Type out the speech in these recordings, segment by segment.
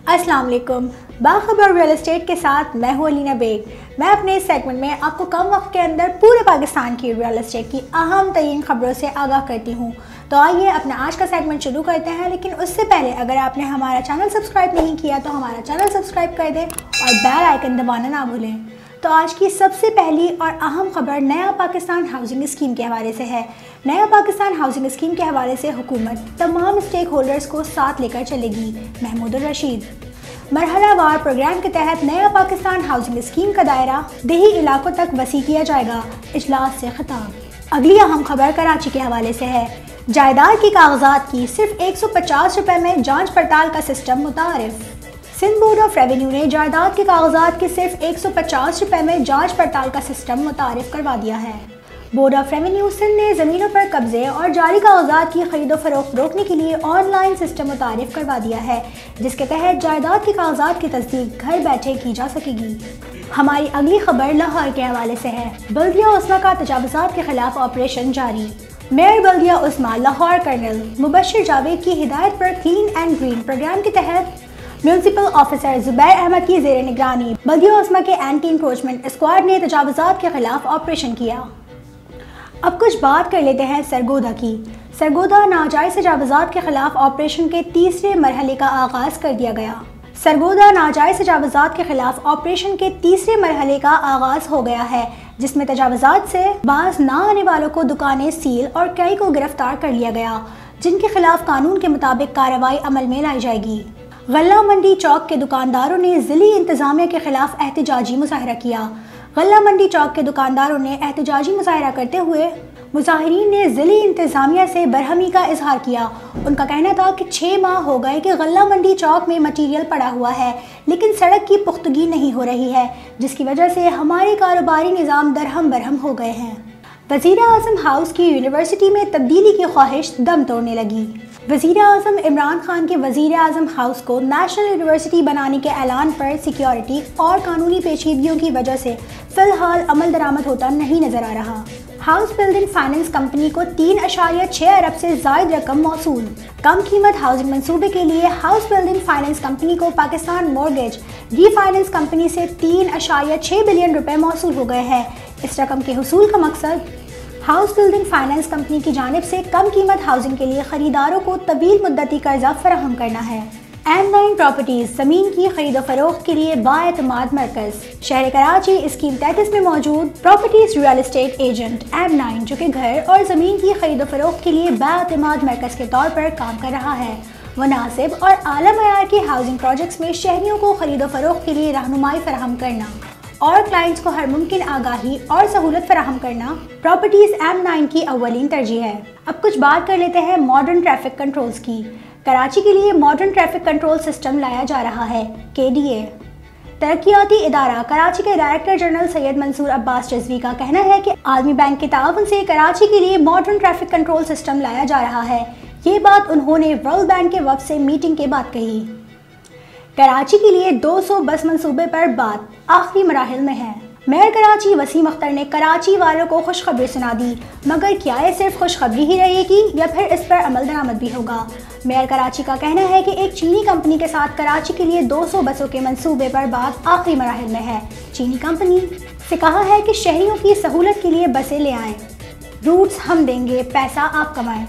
अस्सलाम वालेकुम। बाखबर real estate के साथ मैं हूँ अलीना बेग। मैं अपने इस सेगमेंट में आपको कम वक्त के अंदर पूरे पाकिस्तान की रियल एस्टेट की अहम तरीन खबरों से आगाह करती हूँ। तो आइए अपना आज का सेगमेंट शुरू करते हैं, लेकिन उससे पहले अगर आपने हमारा चैनल सब्सक्राइब नहीं किया तो हमारा चैनल सब्सक्राइब कर दें और बेल आइकन दबाना ना भूलें। तो आज की सबसे पहली और अहम खबर नया पाकिस्तान हाउसिंग स्कीम के हवाले से है। नया पाकिस्तान हाउसिंग स्कीम के हवाले से हुकूमत तमाम स्टेक होल्डर्स को साथ लेकर चलेगी। महमूद रशीद। मरहलावार प्रोग्राम के तहत नया पाकिस्तान हाउसिंग स्कीम का दायरा देही इलाकों तक वसी किया जाएगा। इजलास से खिताब। अगली अहम खबर कराची के हवाले से है। जायदाद की कागजात की सिर्फ 150 रुपए में जांच पड़ताल का सिस्टम मुतारिफ। सिंध बोर्ड ऑफ रेवेन्यू ने जायदाद के कागजात की सिर्फ 150 रुपए में जांच पड़ताल का सिस्टम मुतारिफ करवा दिया है। बोर्ड ऑफ रेवेन्यू सिंध ने ज़मीनों पर कब्जे और जारी कागजात की खरीदो फरोख्त रोकने के लिए ऑनलाइन सिस्टम मुतारिफ करवा दिया है, जिसके तहत जायदाद के कागजात की तस्दीक घर बैठे की जा सकेगी। हमारी अगली खबर लाहौर के हवाले से है। बल्दिया उस्मा का तजावुज़ात के खिलाफ ऑपरेशन जारी। मेयर बल्दिया उस्मा लाहौर कर्नल मुबश्शिर जावेद की हिदायत पर क्लीन एंड ग्रीन प्रोग्राम के तहत म्यूनसिपल ऑफिसर जुबैर अहमद की ज़ेर निगरानी बल्दिया उस्मा के एंटी इंक्रोचमेंट स्क्वाड ने तजावुज़ात के खिलाफ ऑपरेशन किया। अब कुछ बात कर लेते हैं सरगोदा की। सरगोदा नाजायज़ तजावुज़ात के खिलाफ ऑपरेशन के तीसरे मरहले का आगाज़ कर दिया गया। सरगोदा नाजायज़ तजावुज़ात के खिलाफ ऑपरेशन के तीसरे मरहले का आगाज़ हो गया है, जिसमें तजावुज़ात से बाज ना आने वालों को दुकानें सील और कई को गिरफ्तार कर लिया गया, जिनके खिलाफ कानून के मुताबिक कार्रवाई अमल में लाई जाएगी। गल्ला मंडी चौक के दुकानदारों ने ज़िली इंतज़ामिया के खिलाफ एहतजाजी मुजाहरा किया। गल्ला मंडी चौक के दुकानदारों ने एहतजाजी मुजाहरा करते हुए मुजाहिरीन ने ज़िली इंतज़ामिया से बरहमी का इजहार किया। उनका कहना था कि 6 माह हो गए कि गल्ला मंडी चौक में मटीरियल पड़ा हुआ है, लेकिन सड़क की पुख्तगी नहीं हो रही है, जिसकी वजह से हमारे कारोबारी निज़ाम दरहम बरहम हो गए हैं। वज़ीर आज़म हाउस की यूनिवर्सिटी में तब्दीली की ख्वाहिश दम तोड़ने लगी। वज़ीर आज़म इमरान खान के वज़ीर आज़म हाउस को नेशनल यूनिवर्सिटी बनाने के ऐलान पर सिक्योरिटी और कानूनी पेचीदगियों की वजह से फ़िलहाल अमल दरामद होता नहीं नज़र आ रहा। हाउस बिल्डिंग फाइनेंस कंपनी को 3.6 अरब से ज़ायद रकम मौसूल। कम कीमत हाउसिंग मंसूबे के लिए हाउस बिल्डिंग फाइनेंस कंपनी को पाकिस्तान मॉर्गेज रीफाइनेंस कंपनी से 3.6 बिलियन रुपए मौसूल हो गए हैं। इस रकम के हुसूल का मकसद हाउस बिल्डिंग फाइनेंस कंपनी की जानिब से कम कीमत हाउसिंग के लिए खरीदारों को तवील मुद्दती कर्जा फराहम करना है। M9 प्रॉपर्टीज ज़मीन की खरीदो फरोख्त के लिए बाएतमाद मरकज़। शहर कराची स्कीम 33 में मौजूद properties real estate agent M9, जो कि घर और ज़मीन की खरीदो फरोख्त के लिए बाएतमाद मरकज़ के तौर पर काम कर रहा है। मुनासिब और आला मयार के हाउसिंग प्रोजेक्ट्स में शहरियों को खरीदो फरोख्त के लिए रहनुमाई फराहम करना और क्लाइंट्स को हर मुमकिन आगाही और सहूलत फराहम करना प्रॉपर्टीज M9 की अव्वलीन तरजीह है। अब कुछ बात कर लेते हैं मॉडर्न ट्रैफिक कंट्रोल्स की। कराची के लिए मॉडर्न ट्रैफिक कंट्रोल सिस्टम लाया जा रहा है। KDA तरक्याती इदारा कराची के डायरेक्टर जनरल सैयद मंसूर अब्बास रिजवी का कहना है कि आलमी बैंक के ताउन से कराची के लिए मॉडर्न ट्रैफिक कंट्रोल सिस्टम लाया जा रहा है। ये बात उन्होंने वर्ल्ड बैंक के वक्त से मीटिंग के बाद कही। कराची के लिए 200 बस मंसूबे पर बात आखिरी मराहिल में है। मेयर कराची वसीम अख्तर ने कराची वालों को खुशखबरी सुना दी, मगर क्या ये सिर्फ खुशखबरी ही रहेगी या फिर इस पर अमल दरामद भी होगा। मेयर कराची का कहना है कि एक चीनी कंपनी के साथ कराची के लिए 200 बसों के मंसूबे पर बात आखिरी मराहिल में है। चीनी कंपनी से कहा है कि शहरियों की सहूलत के लिए बसें ले आएं। रूट्स हम देंगे, पैसा आप कमाएं।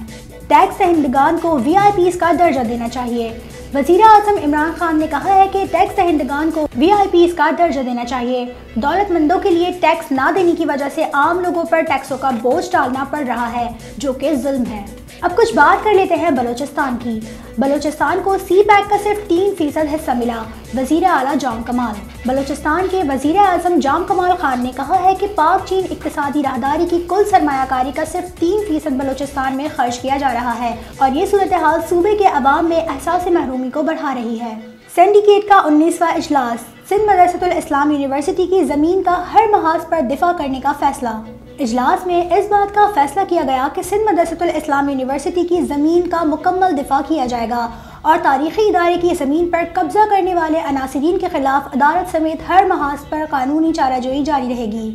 टैक्स दहिंदगान को VIPs का दर्जा देना चाहिए। वज़ीर आज़म इमरान खान ने कहा है कि टैक्स दहिंदगान को VIPs का दर्जा देना चाहिए। दौलतमंदों के लिए टैक्स ना देने की वजह से आम लोगों पर टैक्सों का बोझ डालना पड़ रहा है, जो कि जुल्म है। अब कुछ बात कर लेते हैं बलोचिस्तान की। बलोचिस्तान को CPEC का सिर्फ 3% हिस्सा मिला। वज़ीर आला जाम कमाल। बलोचिस्तान के वज़ीर आज़म जाम कमाल खान ने कहा है कि पाक चीन इक्तिसादी राहदारी की कुल सरमायाकारी का सिर्फ 3% बलोचिस्तान में खर्च किया जा रहा है और ये सूरत हाल सूबे के अवाम में एहसास महरूमी को बढ़ा रही है। सिंडिकेट का 19वां इजलास। सिंध मदरसतुल इस्लाम यूनिवर्सिटी की ज़मीन का हर महाज पर दिफा करने का फैसला। इजलास में इस बात का फैसला किया गया कि सिंध मदरसतुल इस्लाम यूनिवर्सिटी की ज़मीन का मुकम्मल दिफा किया जाएगा और तारीख़ी इदारे की ज़मीन पर कब्ज़ा करने वाले अनासिरीन के खिलाफ अदालत समेत हर महाज पर कानूनी चाराजोई जारी रहेगी।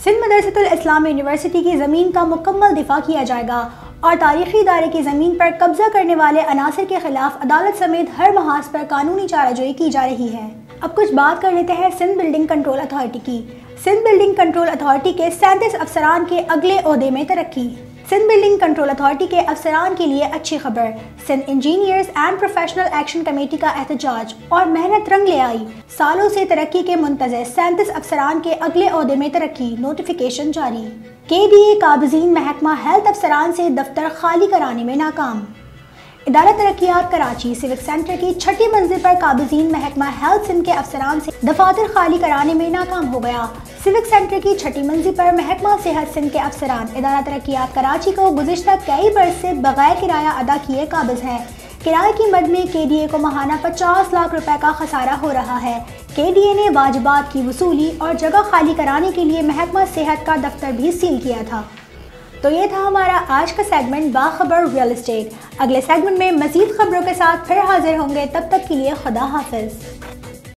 सिंध मदरसतुल इस्लाम यूनिवर्सिटी की ज़मीन का मुकम्मल दिफा किया जाएगा اور تاریخی ادارے کی زمین پر قبضہ کرنے والے عناصر کے خلاف عدالت سمیت ہر محاذ پر قانونی چارہ جوئی کی جا رہی ہے۔ اب کچھ بات کر لیتے ہیں سندھ بلڈنگ کنٹرول اتھارٹی کی۔ سندھ بلڈنگ کنٹرول اتھارٹی کے 37 افسران کے اگلے عہدے میں ترقی۔ سندھ بلڈنگ کنٹرول اتھارٹی کے افسران کے لیے اچھی خبر، Sindh engineers and professional action committee کا احتجاج اور محنت رنگ لے آئی۔ سالوں سے ترقی کے منتظر 37 افسران کے اگلے عہدے میں ترقی، نوٹیفیکیشن جاری۔ KDA قابضین محکمہ ہیلتھ افسران سے دفتر خالی کرانے میں ناکام۔ ادارہ ترقیات کراچی سیوک سینٹر کی 6ٹھی منزل پر قابضین محکمہ ہیلتھ سندھ کے افسران سے دفاتر خالی کرانے میں ناکام ہو گیا۔ سیوک سینٹر کی 6ٹھی منزل پر محکمہ صحت سندھ کے افسران ادارہ ترقیات کراچی کو گزشتہ کئی برس سے بغیر کرایہ ادا کیے قابض ہیں۔ کرائے کی مد میں KDA کو ماہانہ 50 لاکھ روپے کا خسارہ ہو رہا ہے۔ KDA نے واجبات کی وصولی اور جگہ خالی کرانے کے لیے محکمہ صحت کا دفتر بھی سیل کیا تھا۔ تو یہ تھا ہمارا آج کا سیگمنٹ باخبر ریئل اسٹیٹ۔ اگلے سیگمنٹ میں مزید خبروں کے ساتھ پھر حاضر ہوں گے، تب تک کے لیے خدا حافظ۔